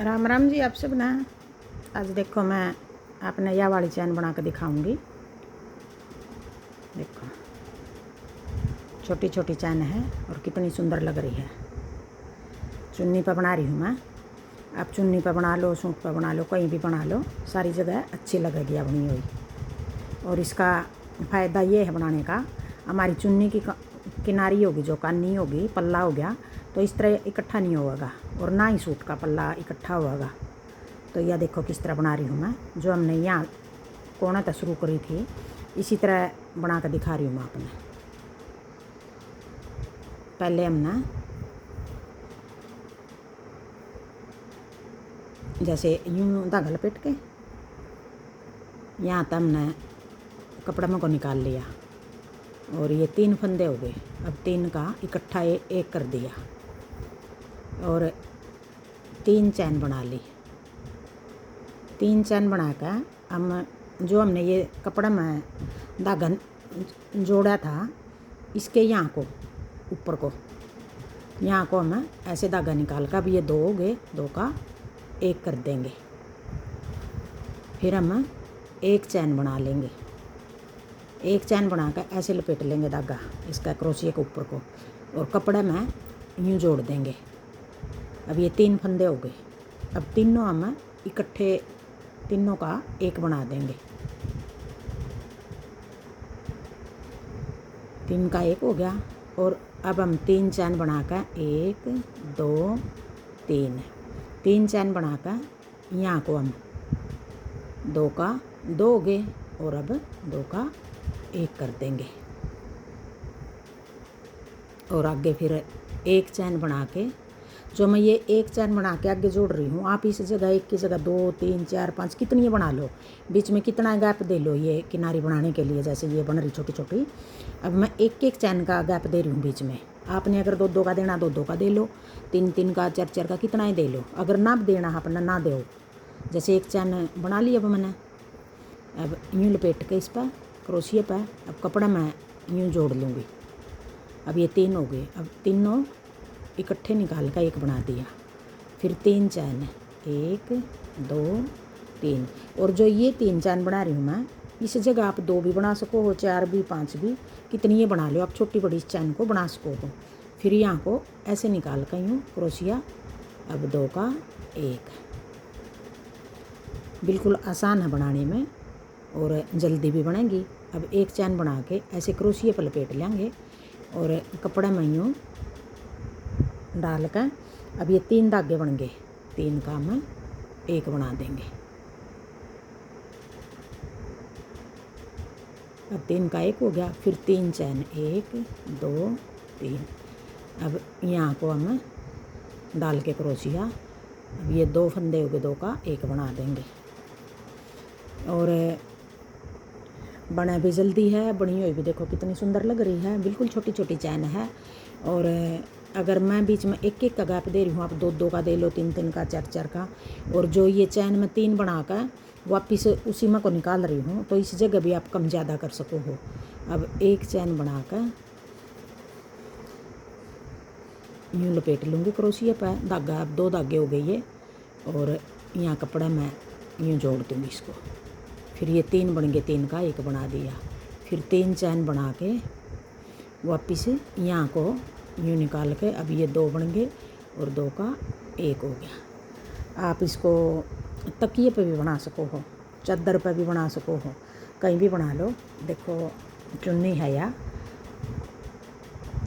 राम राम जी, आप सब ना। आज देखो मैं आपने यह वाली चैन बना के दिखाऊंगी। देखो छोटी छोटी चैन है और कितनी सुंदर लग रही है। चुन्नी पर बना रही हूँ मैं। आप चुन्नी पर बना लो, सूट पर बना लो, कहीं भी बना लो, सारी जगह अच्छी लगेगी अब बनी हुई। और इसका फ़ायदा ये है बनाने का, हमारी चुन्नी की किनारी होगी, जो कानी होगी, पल्ला हो गया, तो इस तरह इकट्ठा नहीं होगा और ना ही सूट का पल्ला इकट्ठा होगा। तो यह देखो किस तरह बना रही हूँ मैं। जो हमने यहाँ कोना तक शुरू करी थी, इसी तरह बना कर दिखा रही हूँ मैं आपने। पहले हमने जैसे यूँ धागा लपेट के यहाँ तक हमने कपड़ा में को निकाल लिया और ये 3 फंदे हो गए। अब 3 का इकट्ठा एक कर दिया और 3 चैन बना ली। 3 चैन बना कर हम जो हमने ये कपड़ा में धागा जोड़ा था, इसके यहाँ को ऊपर को यहाँ को हम ऐसे धागा निकाल कर, अब ये 2 हो गए, 2 का 1 कर देंगे। फिर हम एक चैन बना लेंगे। एक चैन बनाकर ऐसे लपेट लेंगे धागा इसका क्रोशिया के ऊपर को और कपड़े में यूँ जोड़ देंगे। अब ये 3 फंदे हो गए। अब तीनों हम इकट्ठे, तीनों का 1 बना देंगे। 3 का 1 हो गया और अब हम 3 चैन बनाकर 1 2 3 चैन बनाकर यहाँ को हम 2 का 2 हो गए और अब 2 का 1 कर देंगे। और आगे फिर एक चैन बना के, जो मैं ये एक चैन बना के आगे जोड़ रही हूँ, आप इस जगह एक की जगह 2 3 4 5 कितनी बना लो, बीच में कितना गैप दे लो ये किनारी बनाने के लिए। जैसे ये बन रही छोटी छोटी, अब मैं एक एक चैन का गैप दे रही हूँ बीच में। आपने अगर 2 2 का देना 2 2 का दे लो, 3 3 का 4 4 का कितना ही दे लो। अगर ना देना अपना ना दो। जैसे एक चैन बना ली अब मैंने, अब यूँ लपेट के इस पर क्रोशिया पर अब कपड़ा मैं यूँ जोड़ लूँगी। अब ये 3 हो गए। अब तीनों इकट्ठे निकाल कर 1 बना दिया। फिर 3 चैन, 1 2 3। और जो ये 3 चैन बना रही हूँ मैं, इस जगह आप 2 भी बना सको हो, 4 भी, 5 भी, कितनी ये बना लो आप, छोटी बड़ी इस चैन को बना सको हो। फिर यहाँ को ऐसे निकाल कर यूँ क्रोशिया, अब 2 का 1। बिल्कुल आसान है बनाने में और जल्दी भी बनेगी। अब एक चैन बना के ऐसे क्रोशिया पर लपेट लेंगे और कपड़ा में यूँ डाल कर, अब ये 3 धागे बन गए, 3 का हम 1 बना देंगे। अब 3 का 1 हो गया। फिर 3 चैन, 1 2 3। अब यहाँ को हम डाल के क्रोशिया, अब ये 2 फंदे हो गए, 2 का 1 बना देंगे। और बना भी जल्दी है, बनी हुई भी देखो कितनी सुंदर लग रही है। बिल्कुल छोटी छोटी चैन है। और अगर मैं बीच में एक एक का गैप दे रही हूँ, आप 2 2 का दे लो, 3 3 का, 4 4 का। और जो ये चैन में 3 बनाकर वापिस उसी में को निकाल रही हूँ, तो इस जगह भी आप कम ज़्यादा कर सको हो। अब एक चैन बनाकर यूँ लपेट लूँगी क्रोशिया पर धागा। अब 2 धागे हो गए ये, और यहाँ कपड़ा मैं यूँ जोड़ दूँगी इसको। फिर ये 3 बन गए, 3 का 1 बना दिया। फिर 3 चैन बना के वापिस यहाँ को यूँ निकाल के, अब ये 2 बन गए और 2 का 1 हो गया। आप इसको तकिए पे भी बना सको हो, चादर पे भी बना सको हो, कहीं भी बना लो। देखो चुन्नी है या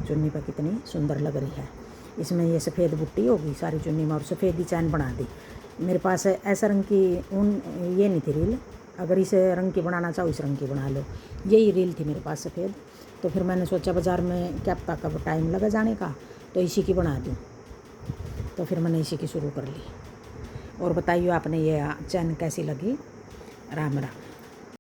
चुन्नी पर कितनी सुंदर लग रही है। इसमें ये सफ़ेद बुट्टी होगी सारी चुन्नी में और सफ़ेद ही चैन बना दी। मेरे पास ऐसा रंग की ऊन ये नहीं थी रील, अगर इस रंग की बनाना चाहो इस रंग की बना लो। यही रील थी मेरे पास सफ़ेद, तो फिर मैंने सोचा बाज़ार में क्या पता कब टाइम लगा जाने का, तो इसी की बना दूँ। तो फिर मैंने इसी की शुरू कर ली। और बताइए आपने ये चैन कैसी लगी। राम राम।